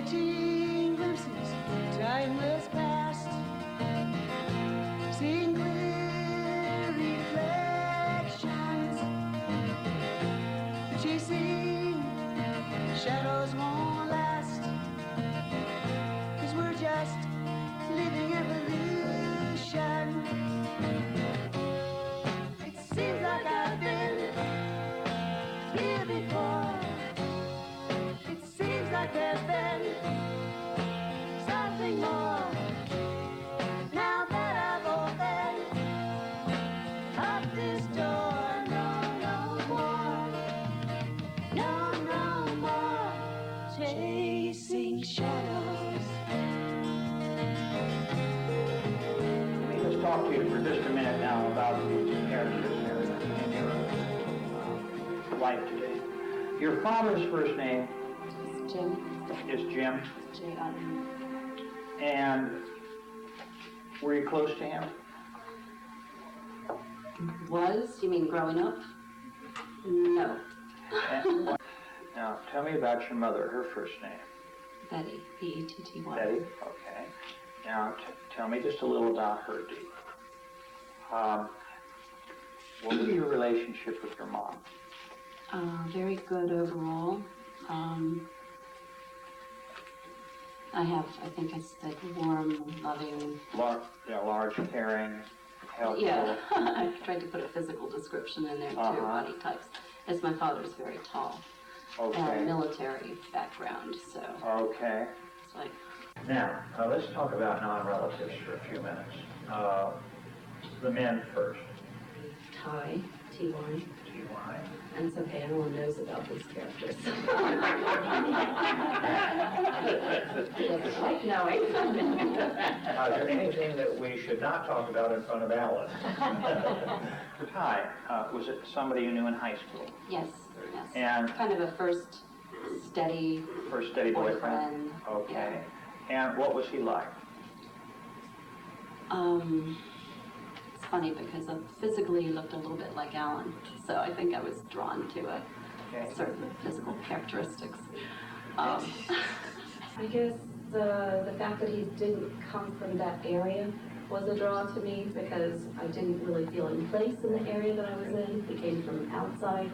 catching glimpses of timeless past, seeing clear reflections, chasing shadows won't last, 'cause we're just living evolution. It seems like I've been here before. It seems like there's been something more. Now that I've opened up this door, no more, no more chasing shadows. Let me just talk to you for just a minute now about the characters in your life today. Your father's first name Jim. is Jim, J-I-M. and were you close to him? Was? You mean growing up? No. And, now, tell me about your mother, her first name. Betty. B-E-T-T-Y. Betty? Okay. Now, tell me just a little about her, Dee. What was your relationship with your mom? Very good overall. I think I said warm, loving. Large, caring, helpful. Yeah, I tried to put a physical description in there too, body types. As my father's very tall. Okay. Military background, so. Okay. It's like. Now, let's talk about non-relatives for a few minutes. The men first. Ty, T-Y. T-Y. And it's okay, everyone knows about these characters. He doesn't like knowing. Is there anything that we should not talk about in front of Alice? Ty, was it somebody you knew in high school? Yes, yes. And kind of a first steady boyfriend? Okay. Yeah. And what was he like? It's funny because physically he looked a little bit like Alan, so I think I was drawn to certain physical characteristics. I guess the fact that he didn't come from that area was a draw to me because I didn't really feel in place in the area that I was in. He came from outside,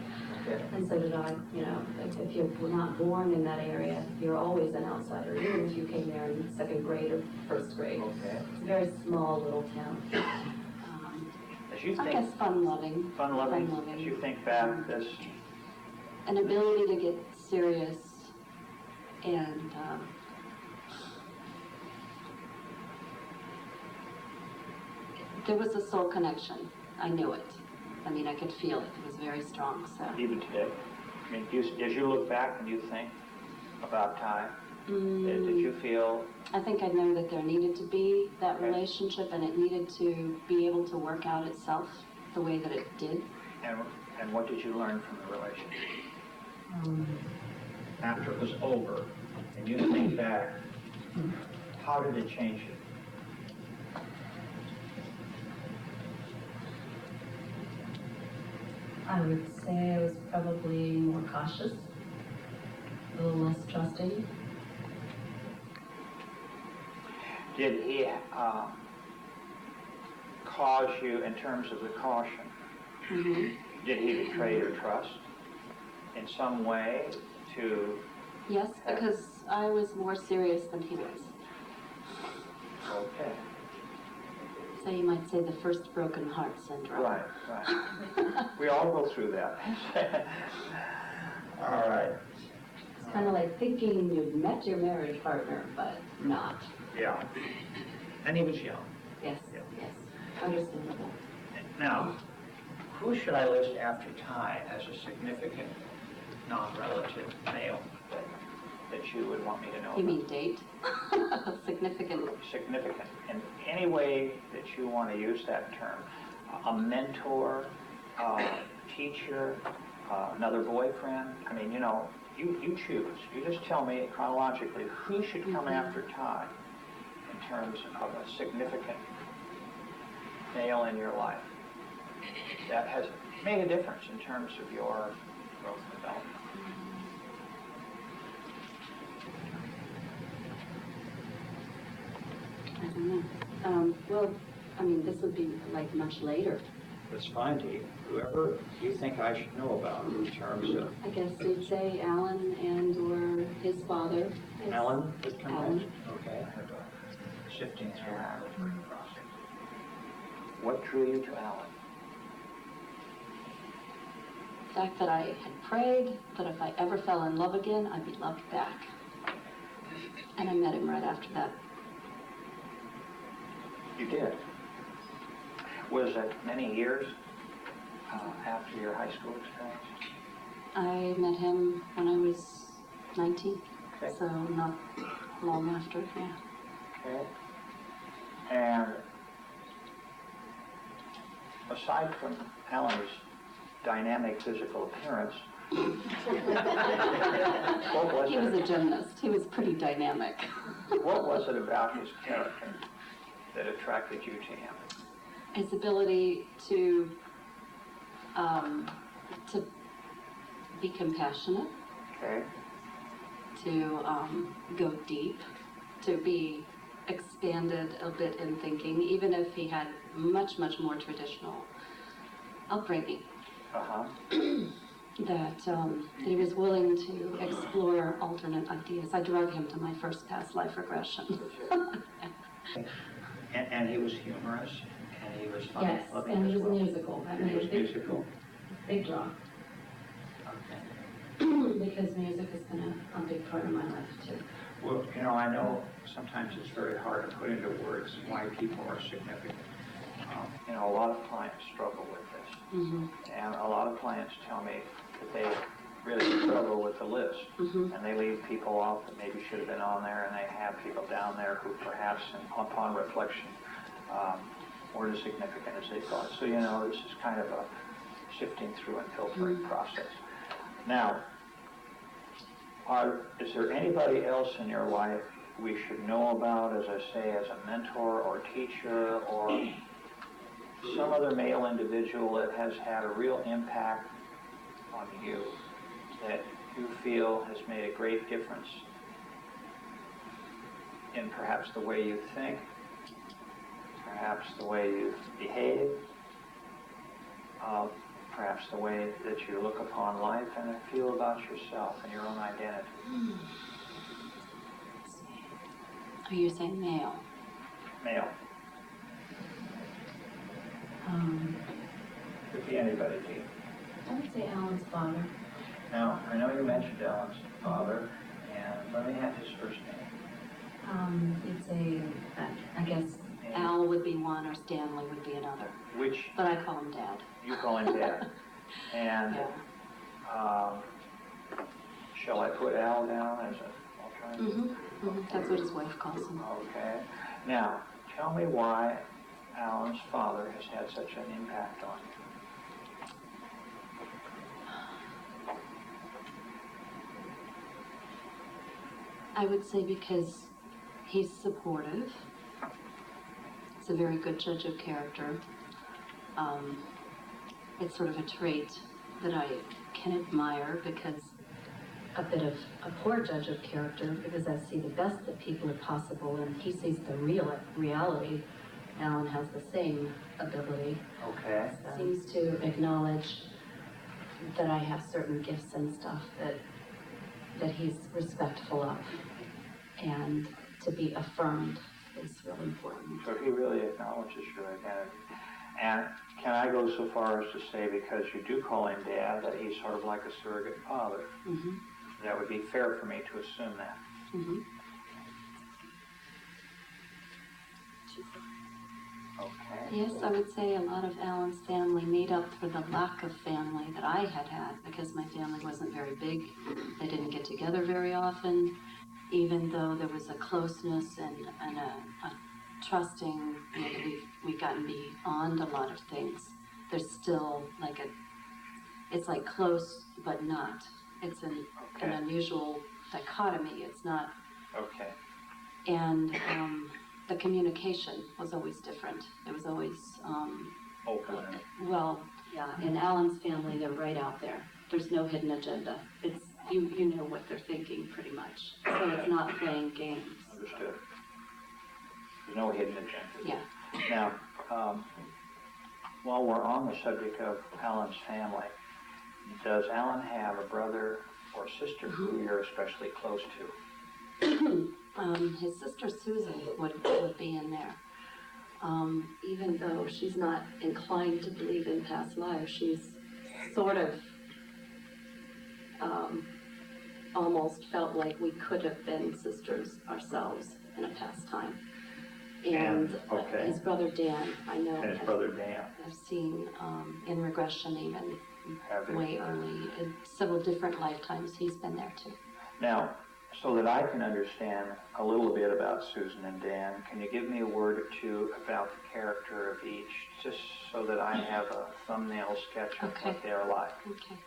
and so did I. You know, if you're not born in that area, you're always an outsider, even if you came there in second grade or first grade. Okay. It's a very small little town. As you I think, guess fun-loving. Fun-loving. As you think back, this. An ability to get serious and there was a soul connection. I knew it. I mean, I could feel it. It was very strong. So Even today, I mean, as you look back and you think about Ty, did you feel? I think I know that there needed to be that relationship, and it needed to be able to work out itself the way that it did. And what did you learn from the relationship? After it was over, and you think back, how did it change you? I would say I was probably more cautious, a little less trusting. Did he cause you, in terms of the caution, did he betray your trust in some way to? Yes, because I was more serious than he was. Okay. So you might say the first broken heart syndrome. Right. We all go through that. All right. It's kind of like thinking you've met your marriage partner, but not. Yeah. And he was young. Yes, yes, understandable. Now, who should I list after Ty as a significant non-relative male that you would want me to know You about? mean date? Significant. Significant. In any way that you want to use that term. A mentor, teacher, another boyfriend. I mean, you know, you choose. You just tell me chronologically who should come after Ty in terms of a significant male in your life that has made a difference in terms of your growth and development. I don't know. Well, I mean, this would be like much later. That's fine to you. Whoever you think I should know about in terms of I guess you'd say Alan and or his father. Alan would come Alan. in? Okay. Shifting through Alan. What drew you to Alan? The fact that I had prayed that if I ever fell in love again, I'd be loved back. And I met him right after that. You did. Was it many years after your high school experience? I met him when I was 19, Okay. so not long after, yeah. Okay. And aside from Alan's dynamic physical appearance, what was He was a gymnast. He was pretty dynamic. What was it about his character that attracted you to him? His ability to be compassionate, Okay. to go deep, to be expanded a bit in thinking, even if he had much, much more traditional upbringing, Uh-huh. that he was willing to explore alternate ideas. I drug him to my first past life regression. And he was humorous, and he was fun Yes, loving and as he was well. musical. That And he made a was big, musical. big draw. Okay. Because music has been a big part of my life too. Well, you know, I know sometimes it's very hard to put into words why people are significant. You know, a lot of clients struggle with this. Mm-hmm. And a lot of clients tell me that they really struggle with the list. Mm-hmm. And they leave people off that maybe should have been on there, and they have people down there who perhaps, upon reflection, weren't as significant as they thought. So, you know, this is kind of a sifting through and filtering process. Now, is there anybody else in your life we should know about, as I say, as a mentor or teacher, or some other male individual that has had a real impact on you, that you feel has made a great difference in perhaps the way you think, perhaps the way you behave, perhaps the way that you look upon life and feel about yourself and your own identity? Are you saying male? Male. Could be anybody, Gene. I would say Alan's father. Now, I know you mentioned Alan's father, and let me have his first name. You'd say, I guess, Al would be one or Stanley would be another. Which But I call him Dad. you call him Dad. And Yeah. shall I put Al down as an alternative? Mm-hmm. Mm-hmm. That's what his wife calls him. Okay. Now, tell me why Alan's father has had such an impact on you. I would say because he's supportive. He's a very good judge of character. It's sort of a trait that I can admire, because a bit of a poor judge of character, because I see the best that people are possible and he sees the reality. Alan has the same ability. Okay. Seems to acknowledge that I have certain gifts and stuff that he's respectful of, and to be affirmed is really important. So he really acknowledges your identity. And can I go so far as to say, because you do call him Dad, that he's sort of like a surrogate father? Mm-hmm. That would be fair for me to assume that. Mm-hmm. Okay. Yes, I would say a lot of Alan's family made up for the lack of family that I had, because my family wasn't very big. They didn't get together very often, even though there was a closeness and a trusting, you know, that we've gotten beyond a lot of things. There's still like it's like close but not. It's an unusual dichotomy. It's not. Okay. And the communication was always different. It was always, Open. well, yeah, in Alan's family, they're right out there. There's no hidden agenda. It's, you know what they're thinking pretty much. So it's not playing games. Understood. There's no hidden agenda. Yeah. Now, while we're on the subject of Alan's family, does Alan have a brother or sister who you're especially close to? His sister Susan would be in there. Even though she's not inclined to believe in past lives, she's sort of almost felt like we could have been sisters ourselves in a past time. And okay. His brother Dan, I know. And his brother Dan. I've seen in regression even Have you? way early, in several different lifetimes, he's been there too. Now, so that I can understand a little bit about Susan and Dan, can you give me a word or two about the character of each, just so that I have a thumbnail sketch of Okay. what they're like? Okay.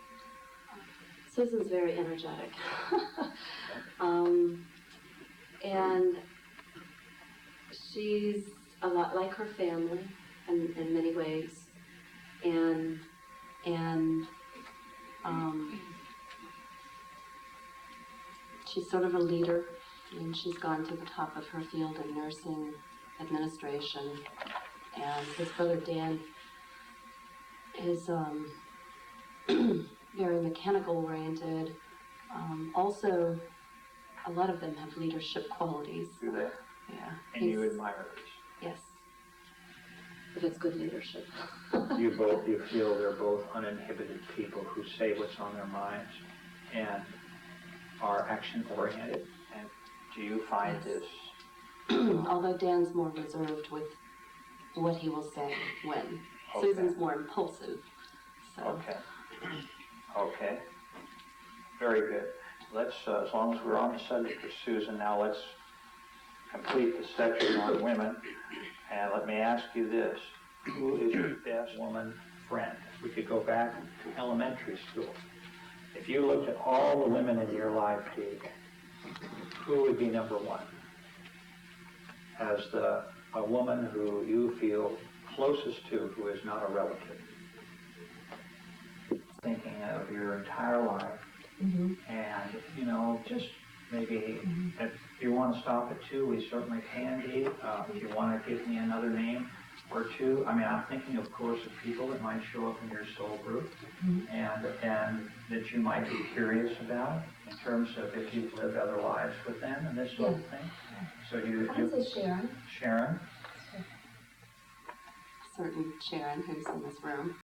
Susan's very energetic. And she's a lot like her family in many ways. And she's sort of a leader. I mean, she's gone to the top of her field in nursing administration. And his brother Dan is very mechanical oriented. Also, a lot of them have leadership qualities. Do they? Yeah. And you admire these? Yes. if it's good leadership. You feel they're both uninhibited people who say what's on their minds and are action-oriented. And do you find Yes. this? Although Dan's more reserved with what he will say when. Okay. Susan's more impulsive. So. Okay. Okay. Very good. Let's, as long as we're on the subject of Susan, now let's complete the section on women. And let me ask you this. Who is your best woman friend? We could go back to elementary school. If you looked at all the women in your life, Dee, who would be number one? As a woman who you feel closest to who is not a relative. Thinking of your entire life. Mm-hmm. And, you know, just maybe if you want to stop at two, we certainly can, Dee. If you want to give me another name or two. I mean, I'm thinking, of course, of people that might show up in your soul group and that you might be curious about in terms of if you've lived other lives with them and this sort of thing. So I'd say Sharon. Sharon? Certain Sharon who's in this room.